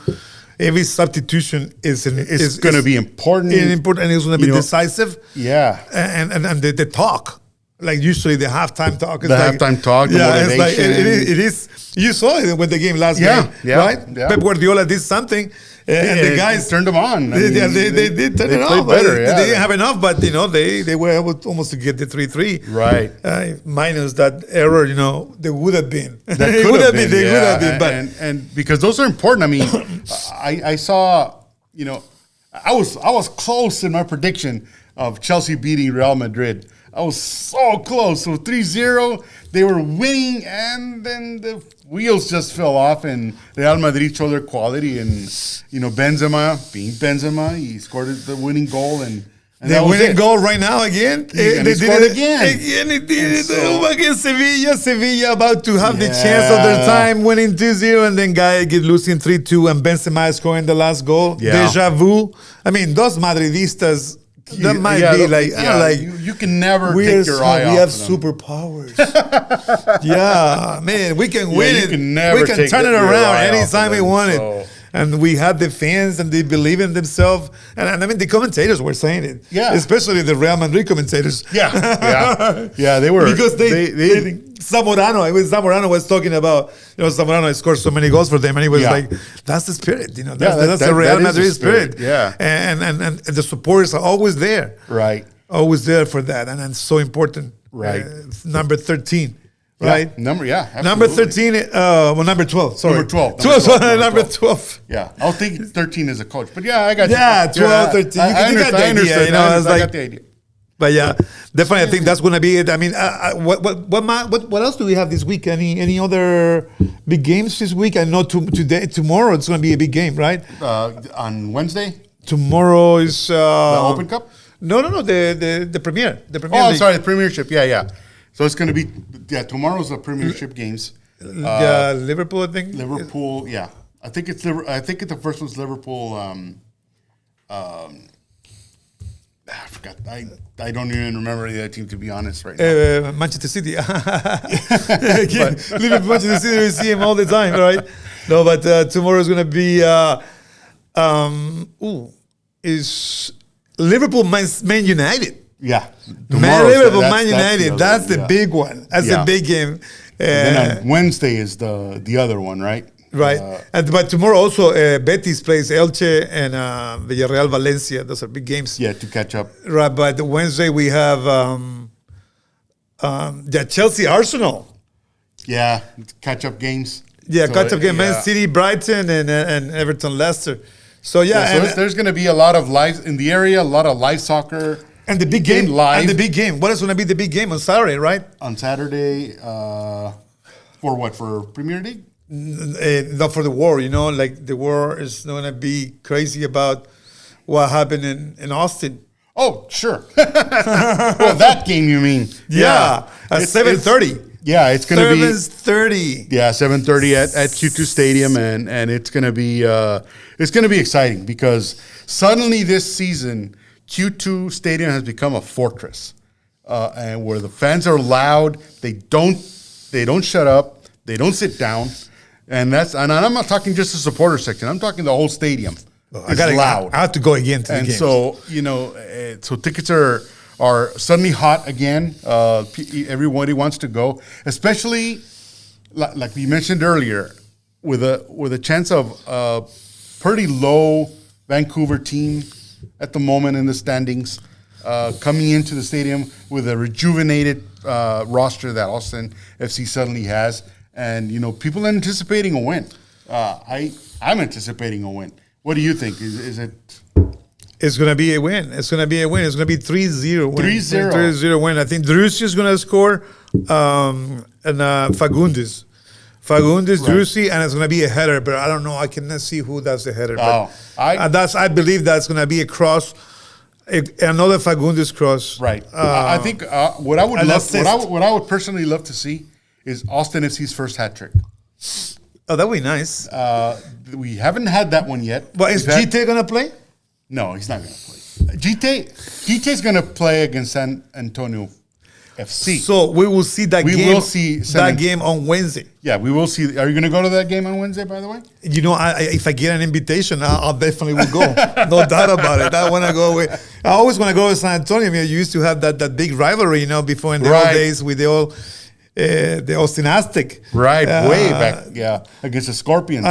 Every substitution is going to be important. And it's going to be decisive. Yeah. And the talk. Like usually the halftime talk is halftime talk, the motivation. It's like it is. You saw it with the game last game, right? Yeah. Pep Guardiola did something, and the guys turned them on. They did turn it on. Better, they didn't have enough, but they were able almost to get the 3-3. Right. Minus that error, they would have been. They would have been. But and because those are important. I mean, I saw. I was close in my prediction of Chelsea beating Real Madrid. I was so close. So 3-0, they were winning, and then the wheels just fell off, and Real Madrid showed their quality. And, Benzema, being Benzema, he scored the winning goal. And the winning goal right now again. They scored again. Again, they did it against Sevilla. Sevilla about to have the chance of their time, winning 2-0, and then Guy get losing 3-2, and Benzema scoring the last goal. Yeah. Deja vu. I mean, those Madridistas... That might be like you can never take your eye off. We have superpowers. Man, we can win it. We can turn it around anytime we want it. And we had the fans, and they believe in themselves. And I mean, the commentators were saying it. Yeah. Especially the Real Madrid commentators. Yeah, they were. Because they Zamorano was talking about, Zamorano scored so many goals for them, and he was like, that's the spirit, that's the Real Madrid spirit. Yeah. And the supporters are always there. Right. Always there for that, and it's so important. Right. Number 13. right? Number 13, number 12, sorry. Number 12. Number 12. Yeah, I was thinking 13 as a coach, but I got you. Yeah, 12, 13. I got the idea. I got the idea. But definitely, I think that's going to be it. I mean, what else do we have this week? Any other big games this week? I know tomorrow it's going to be a big game, right? On Wednesday. Tomorrow is the Open Cup. No, the Premier. The Premier. Oh, I'm sorry, the Premiership. Yeah. So it's going to be tomorrow's the Premiership games. Liverpool, I think. Liverpool, yeah. I think the first one's Liverpool. I forgot. I don't even remember the other team, to be honest, right now. Manchester City. Liverpool, Manchester City, we see him all the time, right? No, but tomorrow is going to be is Liverpool Man United. Yeah. Liverpool Man United. That's the big one. That's the big game. And then on Wednesday is the other one, right? Right. But tomorrow also Betis plays Elche and Villarreal Valencia. Those are big games. Yeah, to catch up. Right. But Wednesday we have Chelsea Arsenal. Yeah, catch up games. Yeah, catch up game. Man City, Brighton, and Everton, Leicester. So there's going to be a lot of live in the area, a lot of live soccer. And the big game live. And the big game. What is going to be the big game on Saturday, right? On Saturday, for what? For Premier League? Not for the war, like the war is going to be crazy about what happened in Austin. Oh, sure. Well, that game you mean? Yeah, at 7:30. Yeah, it's going to be 7:30. Yeah, 7:30 at Q2 Stadium, and it's going to be exciting because suddenly this season Q2 Stadium has become a fortress, and where the fans are loud. They don't shut up. They don't sit down. And I'm not talking just the supporter section. I'm talking the whole stadium. It's loud. I have to go again to the games. So so tickets are suddenly hot again. Everybody wants to go, especially like we mentioned earlier, with a chance of a pretty low Vancouver team at the moment in the standings, coming into the stadium with a rejuvenated roster that Austin FC suddenly has. And, people are anticipating a win. I'm anticipating a win. What do you think? Is it? It's going to be a win. It's going to be 3-0 win. 3-0. 3-0 win. I think Drussi is going to score and Fagundes. Right. Drussi, and it's going to be a header, but I don't know. I cannot see who does the header. Oh, I believe that's going to be a cross, another Fagundes cross. Right. I think what I would personally love to see is Austin FC's first hat trick. Oh, that would be nice. We haven't had that one yet. But is Gite going to play? No, he's not going to play. Gite's going to play against San Antonio FC. So we will see that game. We will see that game on Wednesday. Yeah, we will see. Are you going to go to that game on Wednesday, by the way? If I get an invitation, I'll definitely will go. No doubt about it. I want to go away. I always want to go to San Antonio. I mean, you used to have that big rivalry, before in the old days with the Austin Aztec. Right, way back, against the Scorpions.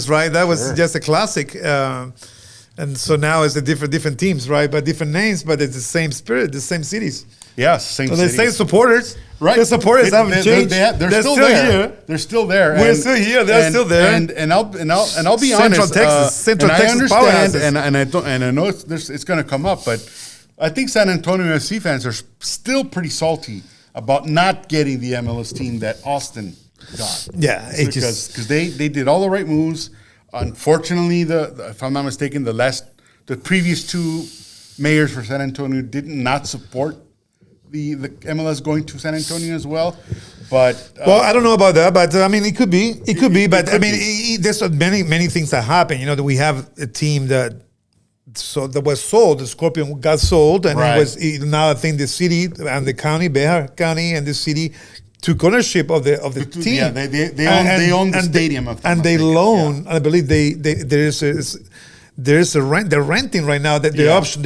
Right? That was just a classic. And so now it's the different teams, right? But different names, but it's the same spirit, the same cities. Yeah, same cities. The same supporters. Right. The supporters haven't changed. They're still there. They're still there. We're still here. They're still there. And I'll be honest. Central Texas powerhouses. And I know it's going to come up, but I think San Antonio FC fans are still pretty salty about not getting the MLS team that Austin got. Yeah, because they did all the right moves. Unfortunately, if I'm not mistaken, the previous two mayors for San Antonio did not support the MLS going to San Antonio as well. But I don't know about that, but I mean, it could be. But there's many things that happen. That we have a team that was sold. The Scorpion got sold, and it was now I think the city and the county, Bejar County, and the city took ownership of the team. Yeah, they own the stadium, and they loan. Yeah. I believe there's a rent. They're renting right now. That the option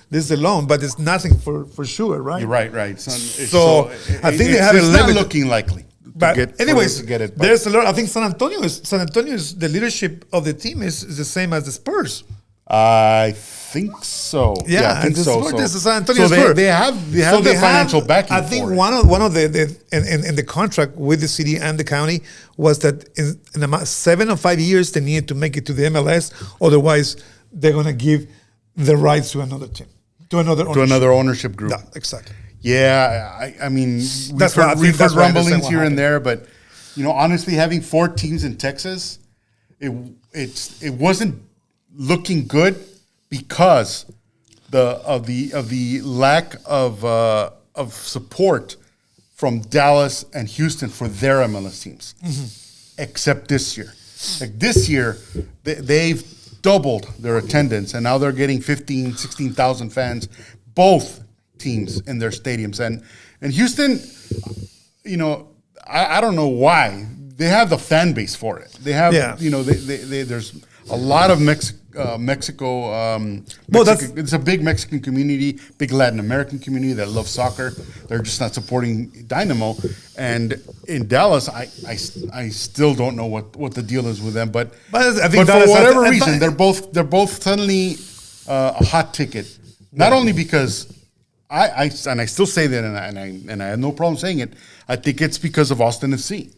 there's a loan, but it's nothing for sure, right? You're right. So I think they have it's not looking likely. But anyways, to get it, there's a lot. I think San Antonio's the leadership of the team is the same as the Spurs. I think so. Yeah, I think so. This is San Antonio. So they have the financial backing. I think for one of the in the contract with the city and the county was that in about 7 or 5 years they needed to make it to the MLS. Otherwise, they're going to give the rights to another team, to another ownership group. Yeah, exactly. Yeah, I mean, we've heard rumblings here and there, but honestly, having 4 teams in Texas, it wasn't looking good because of the lack of support from Dallas and Houston for their MLS teams, except this year. Like this year, they've doubled their attendance, and now they're getting 15,000, 16,000 fans, both teams in their stadiums. And Houston, I don't know why. They have the fan base for it. They have, there's a lot of Mexico. It's a big Mexican community, big Latin American community that loves soccer. They're just not supporting Dynamo. And in Dallas, I still don't know what the deal is with them. But I think for whatever reason, they're both suddenly a hot ticket. Not only because I still say that, and I have no problem saying it. I think it's because of Austin FC.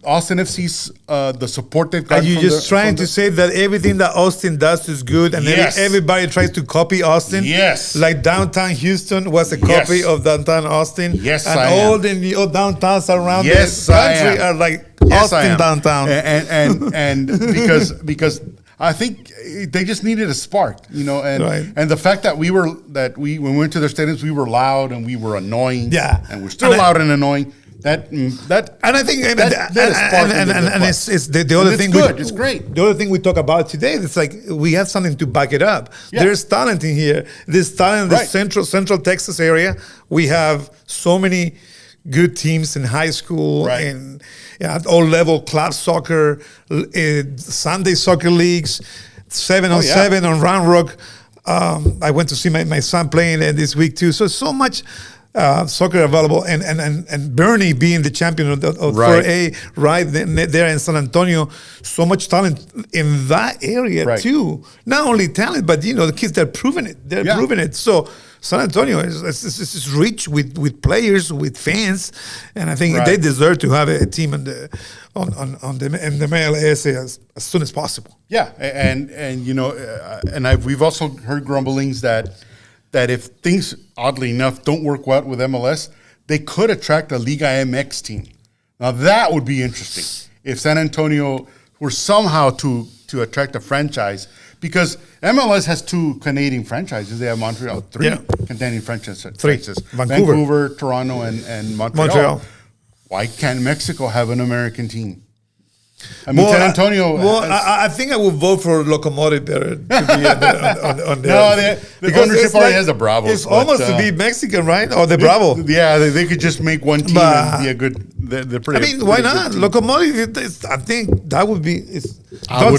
Austin FC's the support they've got. Are you just trying to say that everything that Austin does is good, and then everybody tries to copy Austin? Yes. Like downtown Houston was a copy of downtown Austin. Yes, and I all am. the downtowns around the country are like Austin downtown. And because I think they just needed a spark, and the fact that when we went to their stadiums, we were loud and we were annoying. Yeah. And we're still loud and annoying. And I think it's the other thing. It's great. The other thing we talk about today, it's like we have something to back it up. Yeah. There's talent in here. There's talent in the central Texas area. We have so many good teams in high school and at all level, club soccer, Sunday soccer leagues, 7-on-7 on Round Rock. I went to see my son playing this week too. So much soccer available, and Bernie being the champion of 4A right there in San Antonio. So much talent in that area too. Not only talent, but the kids that are proving it. They're proving it. So San Antonio is rich with players, with fans, and I think they deserve to have a team in the MLS as soon as possible. Yeah, and we've also heard grumblings that if things, oddly enough, don't work well with MLS, they could attract a Liga MX team. Now that would be interesting if San Antonio were somehow to attract a franchise, because MLS has 2 Canadian franchises. They have Montreal, 3 Canadian franchises. 3. Vancouver, Toronto, and Montreal. Why can't Mexico have an American team? I mean, San Antonio. I think I would vote for Locomotive better to be on there. The ownership already has a Bravo. It's almost to be Mexican, right? Or the Bravo. Yeah, they could just make one team and be a good. They're pretty. I mean, why not? Locomotive. I think that would be. I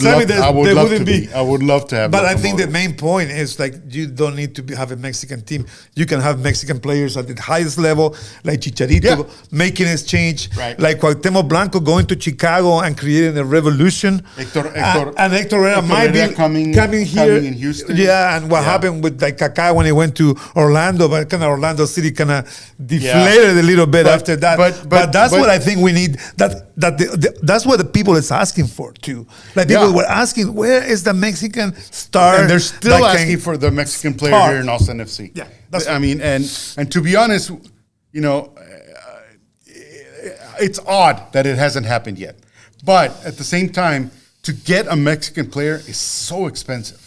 would love to have. But I think the main point is you don't need to have a Mexican team. You can have Mexican players at the highest level, like Chicharito making his change, like Cuauhtémoc Blanco going to Chicago and creating a revolution. And Hector Herrera might be coming here in Houston. Yeah, and what happened with Kaká when he went to Orlando, but kind of Orlando City kind of deflated a little bit after that. But that's what I think we need. That's what the people is asking for too. Like people were asking, where is the Mexican star? And they're still asking for the Mexican player here in Austin FC. Yeah, and to be honest, it's odd that it hasn't happened yet. But at the same time, to get a Mexican player is so expensive,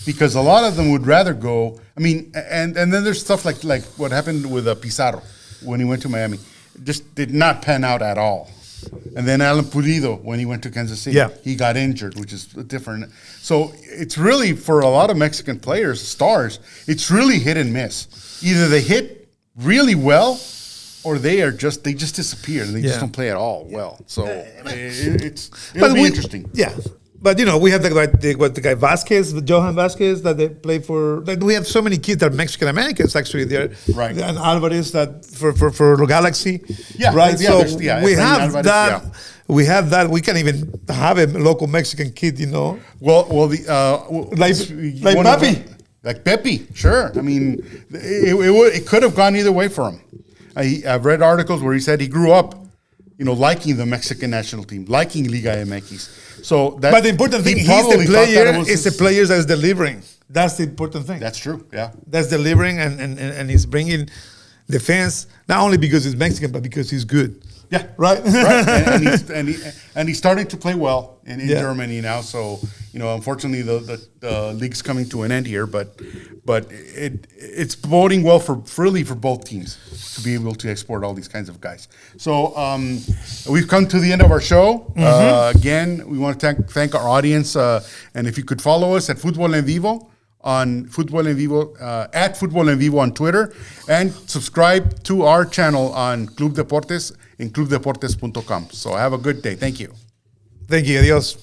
because a lot of them would rather go. I mean, and then there's stuff like what happened with Pizarro when he went to Miami. It just did not pan out at all. And then Alan Pulido, when he went to Kansas City, he got injured, which is different. So it's really, for a lot of Mexican players, stars, it's really hit and miss. Either they hit really well, or they just disappear and they just don't play at all well. So it'll be interesting. Yeah. But we have the guy Vasquez, Johan Vasquez, that they play for. We have so many kids that are Mexican Americans actually there. Right. And Alvarez that for Galaxy. Yeah. Right. Yeah, so we have Alvarez, that. Yeah. We have that. We can even have a local Mexican kid. Well, like Pepe. Like Pepe, sure. I mean, it could have gone either way for him. I've read articles where he said he grew up, liking the Mexican national team, liking Liga MX. So but the important thing, he's the player. It's the players that is delivering. That's the important thing. That's true. Yeah, that's delivering, and he's bringing the fans not only because he's Mexican, but because he's good. Yeah, right. Right. and he's starting to play well in Germany now. So unfortunately the league's coming to an end here, but it's boding well for both teams to be able to export all these kinds of guys. So we've come to the end of our show. Again, we want to thank our audience, and if you could follow us at Futbol En Vivo on Futbol En Vivo at Futbol En Vivo on Twitter, and subscribe to our channel on Club Deportes in clubdeportes.com. So have a good day. Thank you. Thank you. Adios.